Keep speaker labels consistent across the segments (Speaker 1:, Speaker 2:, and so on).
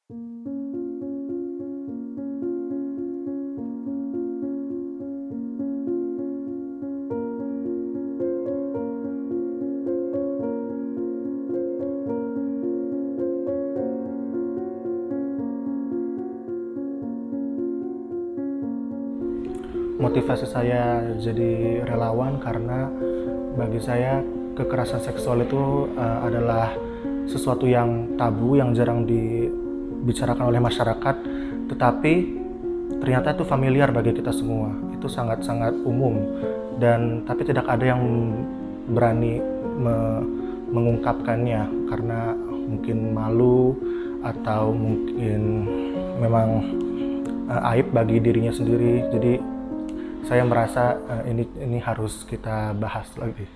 Speaker 1: Motivasi saya jadi relawan karena bagi saya kekerasan seksual itu adalah sesuatu yang tabu, yang jarang dibicarakan oleh masyarakat, tetapi ternyata itu familiar bagi kita semua. Itu sangat-sangat umum dan tapi tidak ada yang berani mengungkapkannya karena mungkin malu atau mungkin memang aib bagi dirinya sendiri. Jadi saya merasa ini harus kita bahas lagi.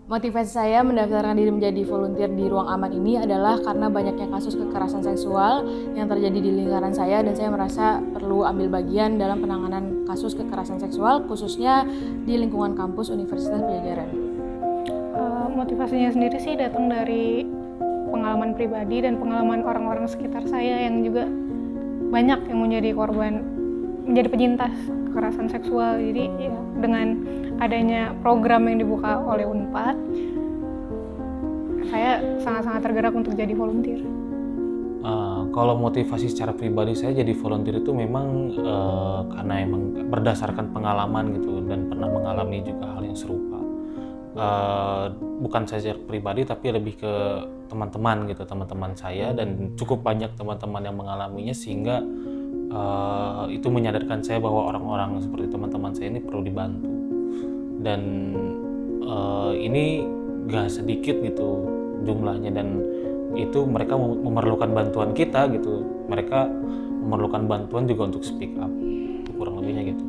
Speaker 2: Motivasi saya mendaftarkan diri menjadi volunteer di Ruang Aman ini adalah karena banyaknya kasus kekerasan seksual yang terjadi di lingkaran saya, dan saya merasa perlu ambil bagian dalam penanganan kasus kekerasan seksual khususnya di lingkungan kampus Universitas Padjadjaran.
Speaker 3: Motivasinya sendiri sih datang dari pengalaman pribadi dan pengalaman orang-orang sekitar saya yang juga banyak yang menjadi korban, menjadi penyintas kekerasan seksual. Jadi ya, dengan adanya program yang dibuka oleh Unpad, saya sangat-sangat tergerak untuk jadi volunteer.
Speaker 4: Kalau motivasi secara pribadi saya jadi volunteer itu memang karena emang berdasarkan pengalaman gitu dan pernah mengalami juga hal yang serupa. Bukan saya pribadi tapi lebih ke teman-teman gitu, teman-teman saya, dan cukup banyak teman-teman yang mengalaminya sehingga itu menyadarkan saya bahwa orang-orang seperti teman-teman saya ini perlu dibantu, dan ini gak sedikit gitu jumlahnya, dan itu mereka memerlukan bantuan kita gitu, mereka memerlukan bantuan juga untuk speak up, kurang lebihnya gitu.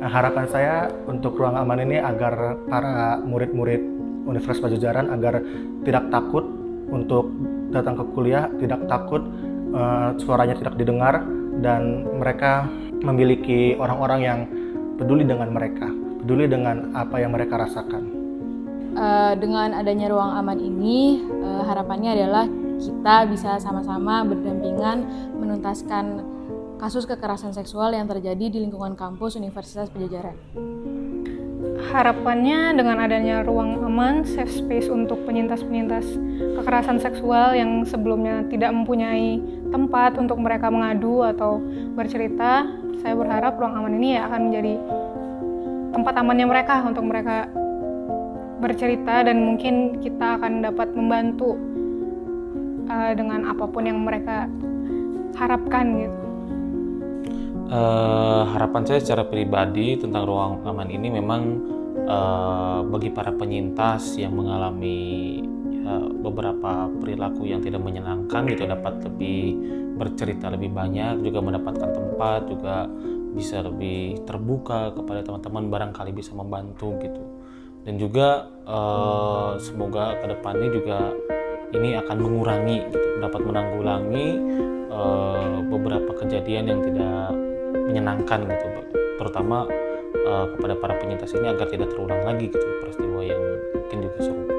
Speaker 1: Harapan saya untuk Ruang Aman ini agar para murid-murid Universitas Padjadjaran agar tidak takut untuk datang ke kuliah, tidak takut suaranya tidak didengar, dan mereka memiliki orang-orang yang peduli dengan mereka, peduli dengan apa yang mereka rasakan.
Speaker 2: Dengan adanya Ruang Aman ini, harapannya adalah kita bisa sama-sama berdampingan menuntaskan kasus kekerasan seksual yang terjadi di lingkungan kampus Universitas Padjadjaran.
Speaker 3: Harapannya dengan adanya Ruang Aman, safe space untuk penyintas-penyintas kekerasan seksual yang sebelumnya tidak mempunyai tempat untuk mereka mengadu atau bercerita, saya berharap Ruang Aman ini akan menjadi tempat amannya mereka untuk mereka bercerita, dan mungkin kita akan dapat membantu dengan apapun yang mereka harapkan gitu.
Speaker 4: Harapan saya secara pribadi tentang Ruang Aman ini memang bagi para penyintas yang mengalami beberapa perilaku yang tidak menyenangkan gitu dapat lebih bercerita lebih banyak, juga mendapatkan tempat, juga bisa lebih terbuka kepada teman-teman, barangkali bisa membantu gitu. Dan juga semoga kedepannya juga ini akan mengurangi gitu, dapat menanggulangi beberapa kejadian yang tidak menyenangkan gitu, terutama kepada para penyintas ini agar tidak terulang lagi gitu peristiwa yang mungkin juga serupa.